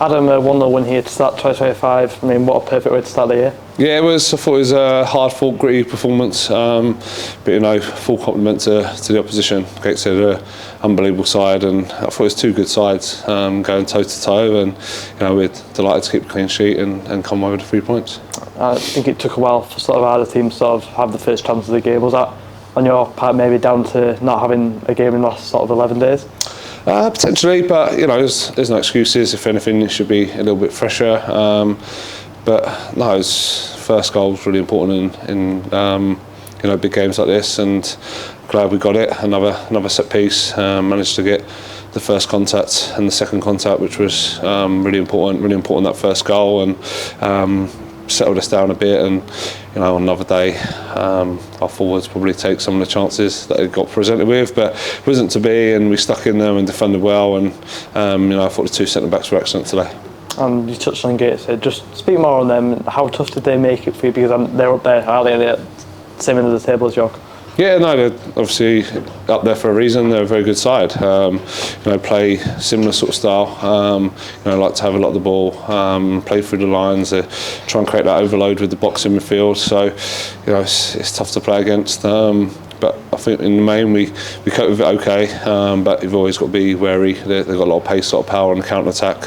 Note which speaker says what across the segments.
Speaker 1: Adam, 1-0 win here to start 2025. I mean, what a perfect way to start the year.
Speaker 2: Yeah, it was. I thought it was a hard-fought, gritty performance. But full compliment to the opposition. Gateshead are an unbelievable side, and I thought it was two good sides going toe to toe. And we're delighted to keep a clean sheet and come away with the 3 points.
Speaker 1: I think it took a while for sort of either team to sort of have the first chance of the game. Was that on your part maybe down to not having a game in the last sort of 11 days?
Speaker 2: Potentially, but there's no excuses. If anything, it should be a little bit fresher. But no, his first goal was really important in big games like this, and glad we got it. Another set piece. Managed to get the first contact and the second contact, which was really important. Really important, that first goal, and settled us down a bit. And on another day, our forwards probably take some of the chances that they got presented with, but it wasn't to be, and we stuck in them and defended well. And I thought the two centre backs were excellent today.
Speaker 1: You touched on Gateshead. Just speak more on them. How tough did they make it for you? Because they're up there, are they? They're at the same end of the table as York.
Speaker 2: Yeah, no, they're obviously up there for a reason. They're a very good side. Play similar sort of style. Like to have a lot of the ball, play through the lines. They try and create that overload with the box in midfield. So, it's tough to play against. But I think in the main we cope with it okay. But you've always got to be wary. They've got a lot of pace, a lot of power on the counter attack.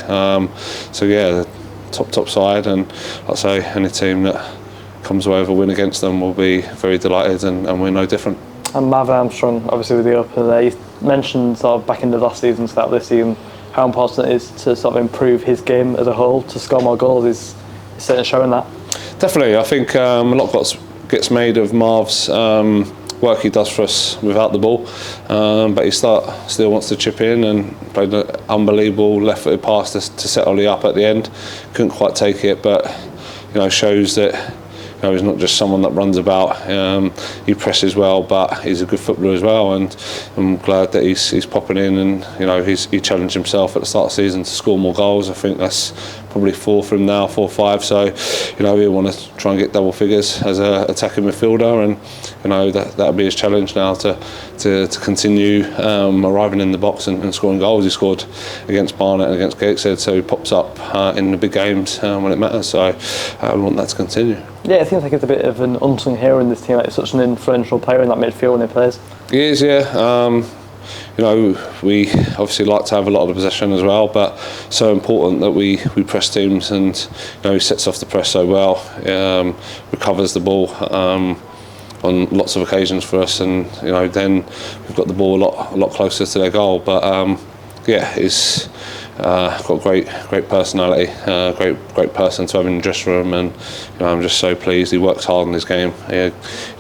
Speaker 2: So yeah, the top side, and like I say, any team that comes away with a win against them will be very delighted, and we're no different.
Speaker 1: And Marvin Armstrong, obviously with the opener there, you mentioned sort of back in the last season, start of this season, how important it is to sort of improve his game as a whole, to score more goals. He's certainly showing that. Definitely,
Speaker 2: I think a lot gets made of Marv's work he does for us without the ball, but he still wants to chip in, and played an unbelievable left-footed pass to set Ollie up at the end. Couldn't quite take it, but shows that he's not just someone that runs about. He presses well, but he's a good footballer as well, and I'm glad that he's popping in, and he challenged himself at the start of the season to score more goals. I think that's probably 4 for him now, 4 or 5. So we want to try and get double figures as an attacking midfielder, and that'll be his challenge now to continue arriving in the box and scoring goals. He scored against Barnet and against Gateshead, so he pops up in the big games when it matters. So we want that to continue.
Speaker 1: Yeah, it seems like it's a bit of an unsung hero in this team. Like, such an influential player in that midfield when he plays.
Speaker 2: He is, yeah. We obviously like to have a lot of the possession as well, but so important that we press teams, and he sets off the press so well, recovers the ball on lots of occasions for us, and then we've got the ball a lot closer to their goal. But he's got a great personality, great person to have in the dressing room, and I'm just so pleased. He works hard in his game. He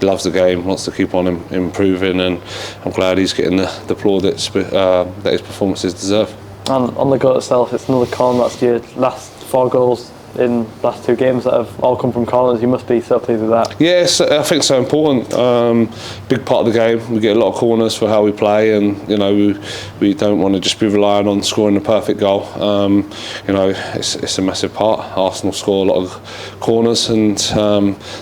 Speaker 2: loves the game, wants to keep on improving, and I'm glad he's getting the plaudits that his performances deserve.
Speaker 1: And on the goal itself, it's another corner. That's your last 4 goals in the last 2 games that have all come from corners. You must be so pleased with that.
Speaker 2: Yes, I think it's so important. Big part of the game. We get a lot of corners for how we play, and we don't want to just be relying on scoring the perfect goal. It's a massive part. Arsenal score a lot of corners, and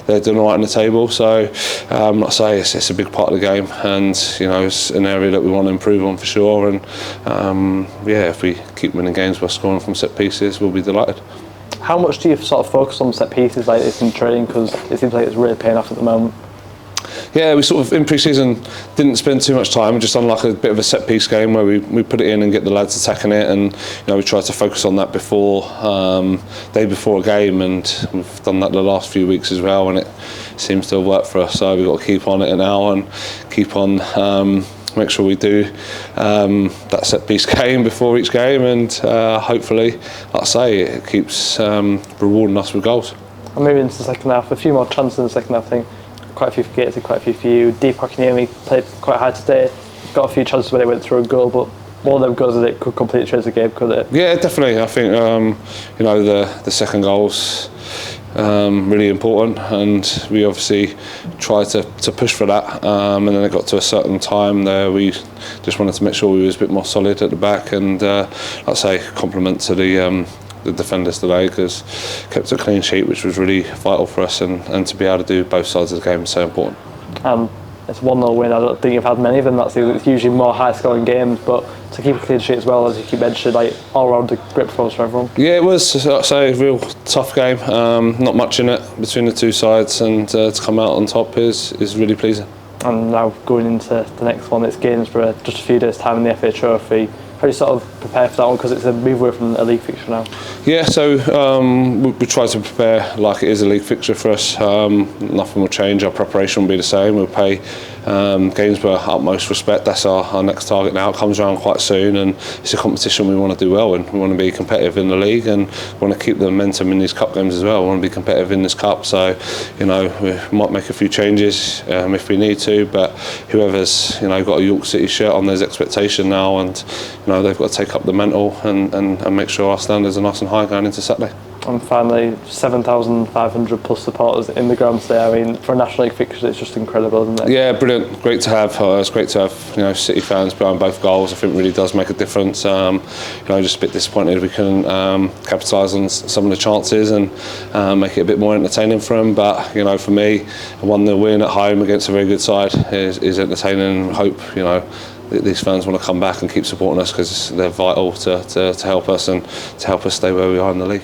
Speaker 2: they're doing all right in the table. So like I say, it's a big part of the game, and it's an area that we want to improve on for sure. And if we keep winning games by scoring from set pieces, we'll be delighted.
Speaker 1: How much do you sort of focus on set pieces like this in training? Because it seems like it's really paying off at the moment.
Speaker 2: Yeah, we sort of in pre-season didn't spend too much time. We just done like a bit of a set piece game where we put it in and get the lads attacking it, and we tried to focus on that before day before a game, and we've done that the last few weeks as well, and it seems to have worked for us. So we've got to keep on it now and keep on. Make sure we do that set piece game before each game, and hopefully, like I say, it keeps rewarding us with goals.
Speaker 1: And moving into the second half, a few more chances in the second half. I think quite a few for Gateshead, quite a few for you. Deepak Niemi played quite high today. Got a few chances where they went through a goal, but one of them goals that it could completely change the game, could it? Yeah,
Speaker 2: definitely. I think the second goal's really important, and we obviously tried to push for that, and then it got to a certain time there we just wanted to make sure we was a bit more solid at the back, and like I say, compliment to the defenders today, because kept a clean sheet, which was really vital for us, and to be able to do both sides of the game is so important.
Speaker 1: It's 1-0 win. I don't think you've had many of them. It's usually more high-scoring games, but to keep a clean sheet as well, as you keep mentioning, like all round a great performance for everyone.
Speaker 2: Yeah, it was. I'd say a real tough game. Not much in it between the two sides, and to come out on top is really pleasing.
Speaker 1: And now going into the next one, it's Gainsborough, just a few days' time in the FA Trophy. How do you sort of prepare for that one, because it's a move away from a league fixture now?
Speaker 2: Yeah, so we try to prepare like it is a league fixture for us. Nothing will change. Our preparation will be the same. We'll pay Gainsborough utmost respect. That's our next target now. It comes around quite soon, and it's a competition we want to do well in. We want to be competitive in the league, and we want to keep the momentum in these cup games as well. We want to be competitive in this cup, so we might make a few changes if we need to, but whoever's got a York City shirt on, there's expectation now, and they've got to take up the mental and make sure our standards are nice and high going into Saturday.
Speaker 1: And finally, 7,500 plus supporters in the ground today. I mean, for a National League fixture, it's just incredible, isn't it? Yeah,
Speaker 2: brilliant. Great to have. It's great to have City fans behind both goals. I think it really does make a difference. Just a bit disappointed we couldn't capitalise on some of the chances and make it a bit more entertaining for them. But for me, a 1-0 win at home against a very good side is entertaining. And hope these fans want to come back and keep supporting us, because they're vital to help us and to help us stay where we are in the league.